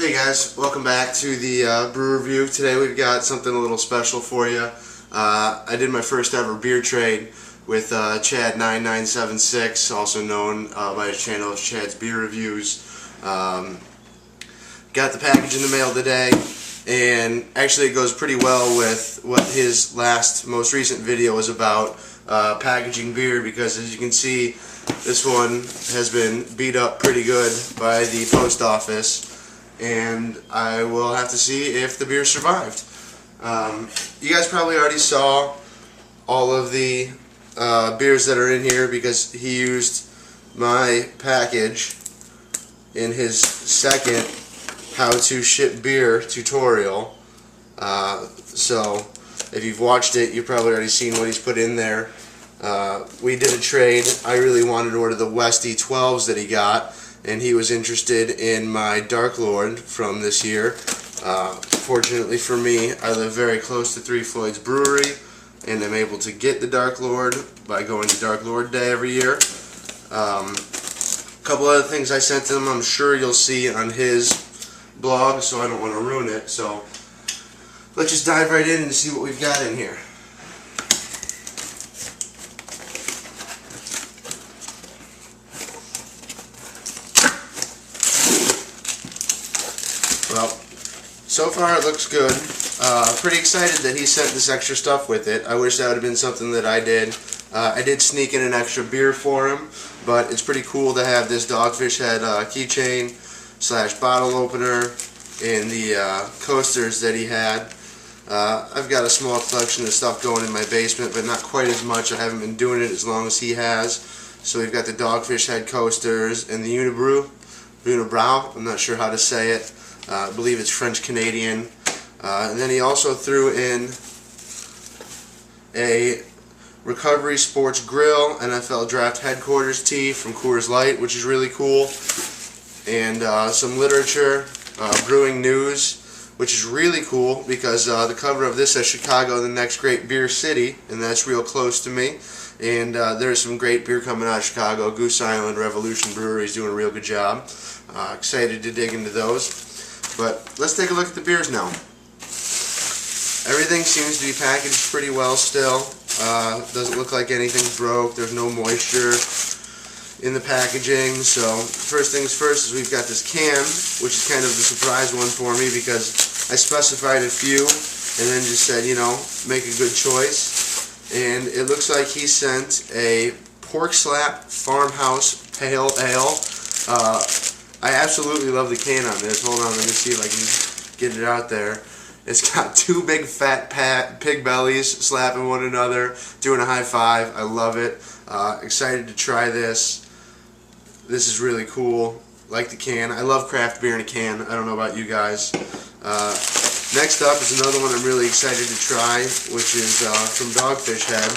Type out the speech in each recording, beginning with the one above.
Hey guys, welcome back to the brew review. Today we've got something a little special for you. I did my first ever beer trade with Chad9976, also known by his channel as Chad's Beer Reviews. Got the package in the mail today, and actually it goes pretty well with what his most recent video was about, packaging beer, because as you can see, this one has been beat up pretty good by the post office, and I will have to see if the beer survived. You guys probably already saw all of the beers that are in here because he used my package in his second how to ship beer tutorial. So if you've watched it, you've probably already seen what he's put in there. We did a trade. I really wanted to order the Westvleteren that he got, and he was interested in my Dark Lord from this year. Fortunately for me, I live very close to Three Floyds Brewery, and I'm able to get the Dark Lord by going to Dark Lord Day every year. A couple other things I sent to him I'm sure you'll see on his blog, so I don't want to ruin it. So let's just dive right in and see what we've got in here. Well, so far it looks good. Pretty excited that he sent this extra stuff with it. I wish that would have been something that I did. I did sneak in an extra beer for him, but it's pretty cool to have this Dogfish Head keychain / bottle opener and the coasters that he had. I've got a small collection of stuff going in my basement, but not quite as much. I haven't been doing it as long as he has. So we've got the Dogfish Head coasters and the Unibrow, I'm not sure how to say it. I believe it's French-Canadian. And then he also threw in a Recovery Sports Grill NFL Draft Headquarters tee from Coors Light, which is really cool. And some literature, brewing news, which is really cool because the cover of this says Chicago, the next great beer city, and that's real close to me. And there's some great beer coming out of Chicago. Goose Island Revolution Brewery is doing a real good job. Excited to dig into those. But let's take a look at the beers now. Everything seems to be packaged pretty well still. Doesn't look like anything's broke. There's no moisture in the packaging. So first things first is we've got this can, which is kind of the surprise one for me because I specified a few and then just said, you know, make a good choice. And it looks like he sent a Pork Slap Farmhouse Pale Ale. I absolutely love the can on this. Hold on, let me see if I can get it out there. It's got two big fat pig bellies slapping one another, doing a high five. I love it. Excited to try this. This is really cool. Like the can. I love craft beer in a can. I don't know about you guys. Next up is another one I'm really excited to try, which is from Dogfish Head.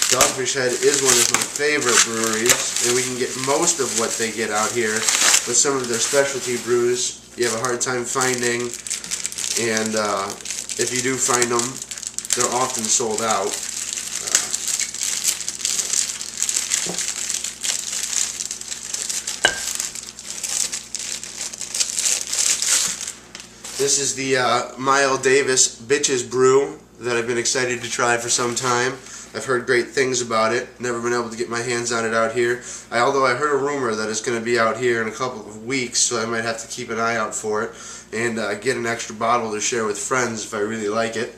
Dogfish Head is one of my favorite breweries, and we can get most of what they get out here. But some of their specialty brews you have a hard time finding, and if you do find them, they're often sold out. This is the Miles Davis Bitches Brew that I've been excited to try for some time. I've heard great things about it. Never been able to get my hands on it out here. Although I heard a rumor that it's going to be out here in a couple of weeks, so I might have to keep an eye out for it and get an extra bottle to share with friends if I really like it.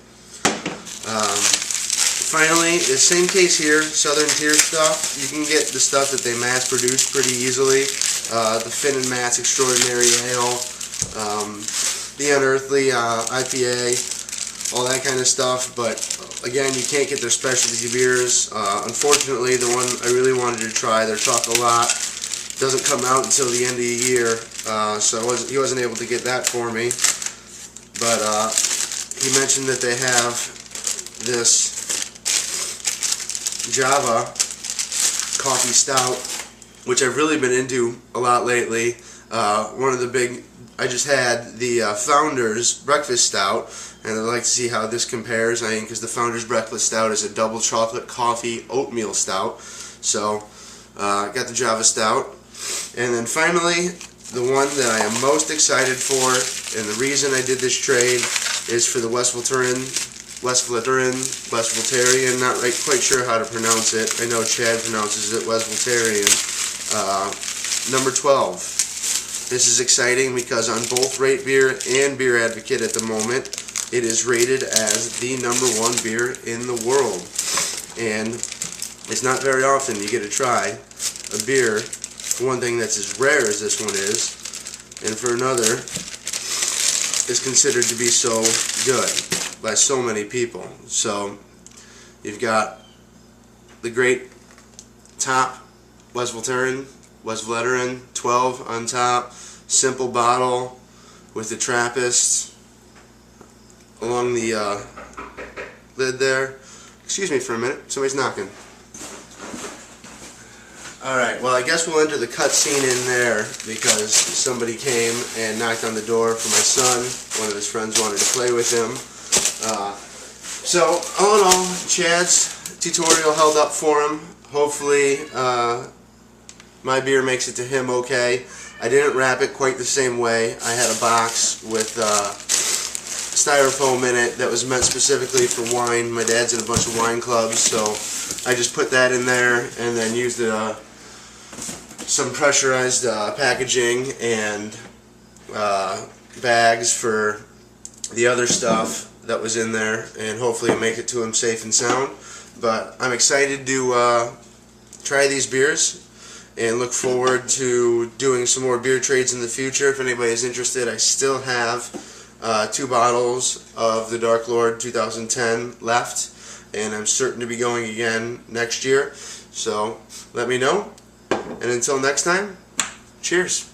Finally, the same case here, Southern Tier stuff. You can get the stuff that they mass produce pretty easily. The Finn and Matt's Extraordinary Ale, the Unearthly IPA, all that kind of stuff, but again, you can't get their specialty beers. Unfortunately, the one I really wanted to try, their Chocolat, doesn't come out until the end of the year, so he wasn't able to get that for me. But he mentioned that they have this Java coffee stout, which I've really been into a lot lately. One of the big, I just had the Founders Breakfast Stout, and I'd like to see how this compares. I mean, because the Founders Breakfast Stout is a double chocolate coffee oatmeal stout. So, got the Java Stout. And then finally, the one that I am most excited for, and the reason I did this trade, is for the Westvleteren, not quite sure how to pronounce it. I know Chad pronounces it Westvleteren. Number 12. This is exciting because on both Rate Beer and Beer Advocate at the moment, it is rated as the #1 beer in the world. And it's not very often you get to try a beer, for one thing, that's as rare as this one is, and for another, is considered to be so good by so many people. So you've got the great top Westvleteren 12 on top, simple bottle with the Trappist along the lid there. Excuse me for a minute, somebody's knocking. Alright, well, I guess we'll enter the cutscene in there because somebody came and knocked on the door for my son. One of his friends wanted to play with him. So, all in all, Chad's tutorial held up for him. Hopefully, my beer makes it to him okay. I didn't wrap it quite the same way. I had a box with styrofoam in it that was meant specifically for wine. My dad's in a bunch of wine clubs, so I just put that in there and then used some pressurized packaging and bags for the other stuff that was in there, and hopefully make it to him safe and sound. But I'm excited to try these beers and look forward to doing some more beer trades in the future. If anybody is interested, I still have 2 bottles of the Dark Lord 2010 left, and I'm certain to be going again next year. So let me know, and until next time, cheers.